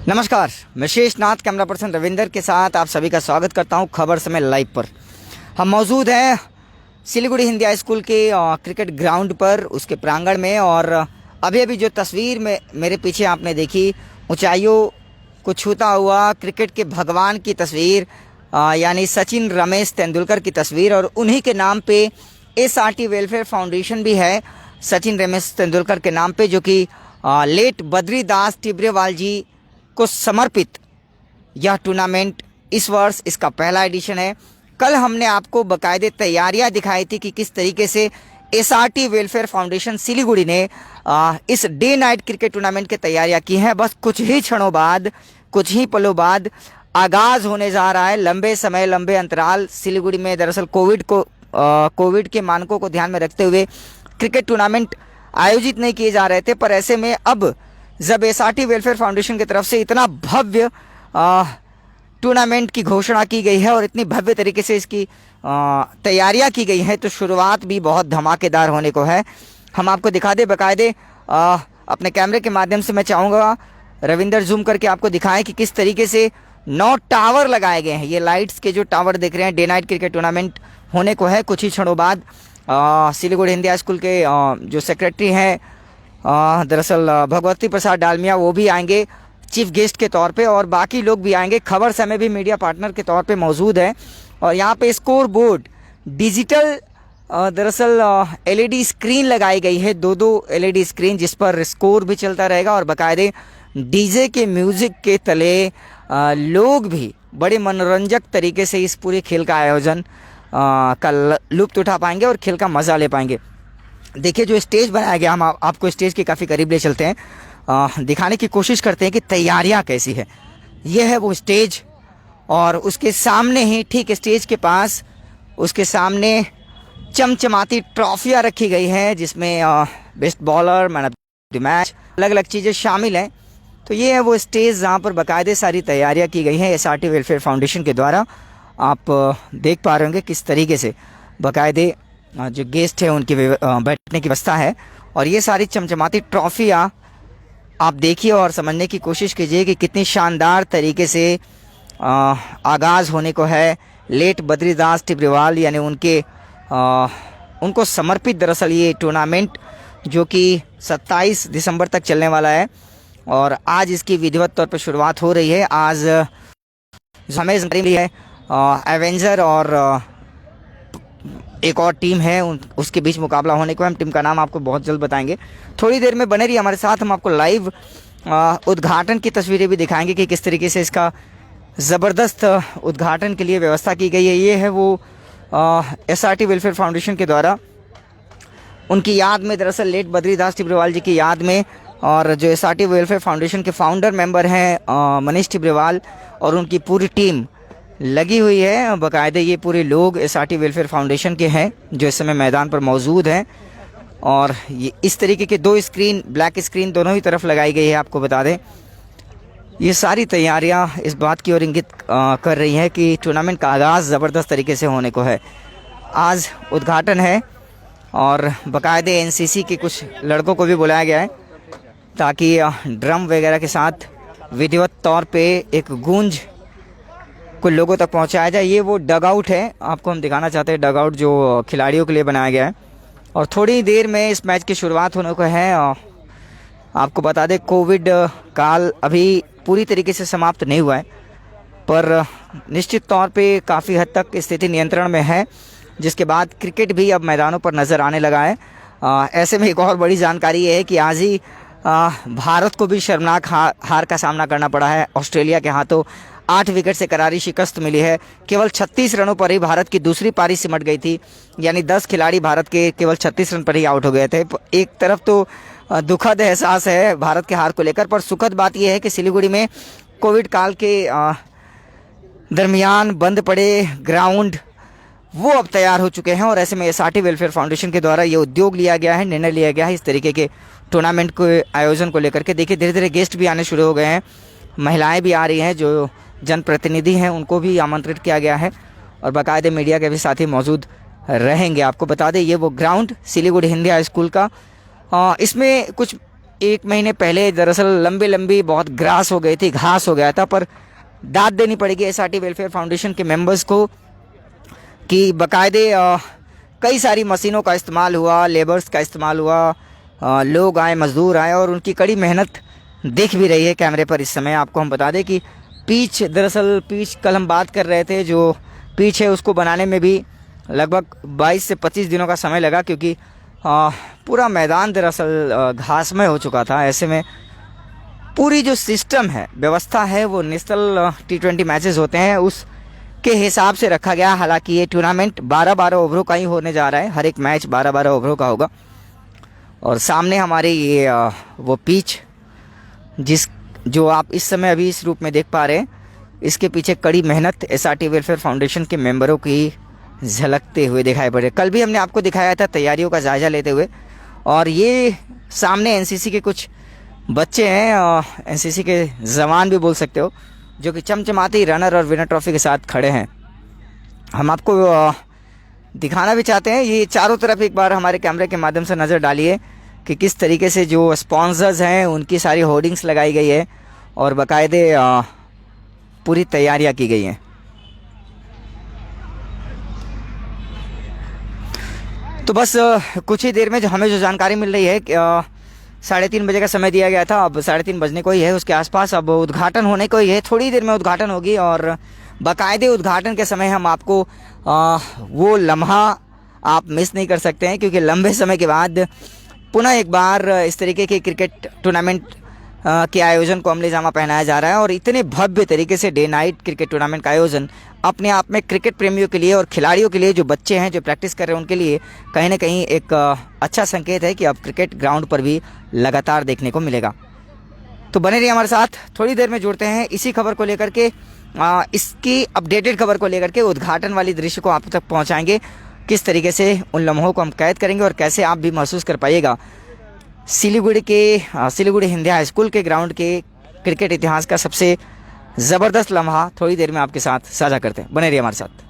नमस्कार, मैं Sheshnath camera person Ravinder के साथ आप सभी का स्वागत करता हूं खबर समय लाइव पर। हम मौजूद हैं सिलीगुड़ी हिंदी हाई स्कूल के क्रिकेट ग्राउंड पर, उसके प्रांगण में। और अभी अभी जो तस्वीर में मेरे पीछे आपने देखी, ऊंचाइयों को छूता हुआ क्रिकेट के भगवान की तस्वीर, यानी सचिन रमेश तेंदुलकर की तस्वीर। और उन्हीं के नाम पे SRT वेलफेयर फाउंडेशन भी है सचिन रमेश तेंदुलकर के नाम पे, जो कि लेट बद्रीदास टिब्रेवाल जी को समर्पित यह टूर्नामेंट इस वर्ष इसका पहला एडिशन है। कल हमने आपको बाकायदे तैयारियां दिखाई थी कि किस तरीके से SRT वेलफेयर फाउंडेशन सिलीगुड़ी ने इस डे नाइट क्रिकेट टूर्नामेंट की तैयारियां की हैं। बस कुछ ही क्षणों बाद, कुछ ही पलों बाद आगाज होने जा रहा है। लंबे समय, लंबे अंतराल सिलीगुड़ी में दरअसल कोविड के मानकों को ध्यान में रखते हुए क्रिकेट टूर्नामेंट आयोजित नहीं किए जा रहे थे, पर ऐसे में अब जब SRT वेलफेयर फाउंडेशन की तरफ से इतना भव्य टूर्नामेंट की घोषणा की गई है और इतनी भव्य तरीके से इसकी तैयारियां की गई हैं, तो शुरुआत भी बहुत धमाकेदार होने को है। हम आपको दिखा दें बाकायदे अपने कैमरे के माध्यम से। मैं चाहूँगा रविंदर जूम करके आपको दिखाएं कि किस तरीके से 9 टावर लगाए गए हैं। ये लाइट्स के जो टावर देख रहे हैं, डे नाइट क्रिकेट टूर्नामेंट होने को है कुछ ही क्षणों बाद। सिलीगुड़ी हिंदी हाई स्कूल के जो सेक्रेटरी हैं दरअसल भगवती प्रसाद डालमिया, वो भी आएंगे चीफ गेस्ट के तौर पे, और बाकी लोग भी आएंगे। खबर समय भी मीडिया पार्टनर के तौर पे मौजूद है। और यहाँ पे स्कोर बोर्ड डिजिटल दरअसल LED स्क्रीन लगाई गई है, दो LED स्क्रीन, जिस पर स्कोर भी चलता रहेगा। और बाकायदे DJ के म्यूजिक के तले लोग भी बड़े मनोरंजक तरीके से इस पूरे खेल का आयोजन का लुत्फ उठा पाएंगे और खेल का मजा ले पाएंगे। देखिए जो स्टेज बनाया गया, हम आपको स्टेज के काफ़ी करीब ले चलते हैं, दिखाने की कोशिश करते हैं कि तैयारियां कैसी है। यह है वो स्टेज, और उसके सामने ही, ठीक स्टेज के पास, उसके सामने चमचमाती ट्रॉफियां रखी गई हैं, जिसमें best bowler, man of the match, अलग अलग चीज़ें शामिल हैं। तो ये है वो स्टेज जहाँ पर बाकायदे सारी तैयारियाँ की गई हैं SRT वेलफेयर फाउंडेशन के द्वारा। आप देख पा रहे होंगे किस तरीके से बाकायदे जो गेस्ट है उनकी बैठने की व्यवस्था है। और ये सारी चमचमाती ट्रॉफियाँ आप देखिए और समझने की कोशिश कीजिए कि कितनी शानदार तरीके से आगाज़ होने को है। लेट बद्रीदास टिब्रेवाल यानी उनको समर्पित दरअसल ये टूर्नामेंट, जो कि 27 दिसंबर तक चलने वाला है। और आज इसकी विधिवत तौर पर शुरुआत हो रही है। आज हमें जानकारी है एवेंजर और एक और टीम है, उसके बीच मुकाबला होने को है। हम टीम का नाम आपको बहुत जल्द बताएंगे। थोड़ी देर में बने रहिए हमारे साथ, हम आपको लाइव उद्घाटन की तस्वीरें भी दिखाएंगे कि किस तरीके से इसका ज़बरदस्त उद्घाटन के लिए व्यवस्था की गई है। ये है वो SRT वेलफेयर फाउंडेशन के द्वारा उनकी याद में, दरअसल लेट बद्रीदास टिब्रेवाल जी की याद में। और जो SRT वेलफेयर फाउंडेशन के फाउंडर मेंबर हैं मनीष टिब्रेवाल और उनकी पूरी टीम लगी हुई है। बाकायदे ये पूरे लोग SRT वेलफेयर फाउंडेशन के हैं जो इस समय मैदान पर मौजूद हैं। और ये इस तरीके के 2 स्क्रीन, ब्लैक स्क्रीन दोनों ही तरफ लगाई गई है। आपको बता दें ये सारी तैयारियां इस बात की ओर इंगित कर रही हैं कि टूर्नामेंट का आगाज़ ज़बरदस्त तरीके से होने को है। आज उद्घाटन है और बाकायदे NCC के कुछ लड़कों को भी बुलाया गया है ताकि ड्रम वगैरह के साथ विधिवत तौर पे एक गूंज कुछ लोगों तक पहुंचाया जाए। ये वो डग आउट है, आपको हम दिखाना चाहते हैं डग आउट जो खिलाड़ियों के लिए बनाया गया है। और थोड़ी देर में इस मैच की शुरुआत होने को है। आपको बता दें कोविड काल अभी पूरी तरीके से समाप्त नहीं हुआ है, पर निश्चित तौर पे काफ़ी हद तक स्थिति नियंत्रण में है, जिसके बाद क्रिकेट भी अब मैदानों पर नज़र आने लगा है। ऐसे में एक और बड़ी जानकारी ये है कि आज ही भारत को भी शर्मनाक हार का सामना करना पड़ा है। ऑस्ट्रेलिया के हाथों 8 विकेट से करारी शिकस्त मिली है। केवल 36 रनों पर ही भारत की दूसरी पारी सिमट गई थी, यानी 10 खिलाड़ी भारत के केवल 36 रन पर ही आउट हो गए थे। एक तरफ तो दुखद एहसास है भारत के हार को लेकर, पर सुखद बात यह है कि सिलीगुड़ी में कोविड काल के दरमियान बंद पड़े ग्राउंड वो अब तैयार हो चुके हैं। और ऐसे में SRT वेलफेयर फाउंडेशन के द्वारा ये उद्योग लिया गया है, निर्णय लिया गया है इस तरीके के टूर्नामेंट के आयोजन को लेकर के। देखिए धीरे धीरे गेस्ट भी आने शुरू हो गए हैं, महिलाएं भी आ रही हैं, जो जनप्रतिनिधि हैं उनको भी आमंत्रित किया गया है। और बाकायदे मीडिया के भी साथी मौजूद रहेंगे। आपको बता दें ये वो ground Siliguri Hindi high school का, इसमें कुछ 1 महीने पहले दरअसल लंबी लंबी बहुत ग्रास हो गई थी, घास हो गया था, पर दाद देनी पड़ेगी एसआरटी वेलफेयर फाउंडेशन के मेंबर्स को कि बाकायदे कई सारी मशीनों का इस्तेमाल हुआ, लेबर्स का इस्तेमाल हुआ, लोग आए, मज़दूर आए और उनकी कड़ी मेहनत दिख भी रही है कैमरे पर। इस समय आपको हम बता दें कि दरअसल पीच कल हम बात कर रहे थे, जो पीच है उसको बनाने में भी लगभग 22 से 25 दिनों का समय लगा, क्योंकि पूरा मैदान दरअसल घासमय हो चुका था। ऐसे में पूरी जो सिस्टम है, व्यवस्था है, वो नेशनल T20 मैचेस होते हैं उस के हिसाब से रखा गया। हालांकि ये टूर्नामेंट 12-12 ओवरों का ही होने जा रहा है, हर एक मैच 12-12 ओवरों का होगा। और सामने हमारे ये वो पिच जो आप इस समय अभी इस रूप में देख पा रहे हैं, इसके पीछे कड़ी मेहनत एसआरटी वेलफेयर फाउंडेशन के मेंबरों की झलकते हुए दिखाई पड़े। कल भी हमने आपको दिखाया था तैयारियों का जायजा लेते हुए। और ये सामने एनसीसी के कुछ बच्चे हैं, एनसीसी के जवान भी बोल सकते हो, जो कि चमचमाती रनर और विनर ट्रॉफी के साथ खड़े हैं। हम आपको दिखाना भी चाहते हैं, ये चारों तरफ एक बार हमारे कैमरे के माध्यम से नज़र डालिए कि किस तरीके से जो स्पॉन्सर्स हैं उनकी सारी होर्डिंग्स लगाई गई है और बाकायदे पूरी तैयारियां की गई हैं। तो बस कुछ ही देर में हमें जो जानकारी मिल रही है, 3:30 बजे का समय दिया गया था, अब 3:30 बजने को ही है, उसके आसपास अब उद्घाटन होने को ही है। थोड़ी देर में उद्घाटन होगी और बाकायदे उद्घाटन के समय हम आपको वो लम्हा आप मिस नहीं कर सकते हैं, क्योंकि लंबे समय के बाद पुनः एक बार इस तरीके के क्रिकेट टूर्नामेंट के आयोजन को अमली जामा पहनाया जा रहा है। और इतने भव्य तरीके से डे नाइट क्रिकेट टूर्नामेंट का आयोजन अपने आप में क्रिकेट प्रेमियों के लिए और खिलाड़ियों के लिए, जो बच्चे हैं जो प्रैक्टिस कर रहे हैं उनके लिए कहीं ना कहीं एक अच्छा संकेत है कि अब क्रिकेट ग्राउंड पर भी लगातार देखने को मिलेगा। तो बने रहिए हमारे साथ, थोड़ी देर में जुड़ते हैं इसी खबर को लेकर के, इसकी अपडेटेड खबर को लेकर के, उद्घाटन वाली दृश्य को आप तक पहुँचाएंगे। किस तरीके से उन लम्हों को हम कैद करेंगे और कैसे आप भी महसूस कर पाइएगा सिलीगुड़ी हिंदी हाई स्कूल के ग्राउंड के क्रिकेट इतिहास का सबसे ज़बरदस्त लम्हा थोड़ी देर में आपके साथ साझा करते हैं। बने रहिए हमारे साथ।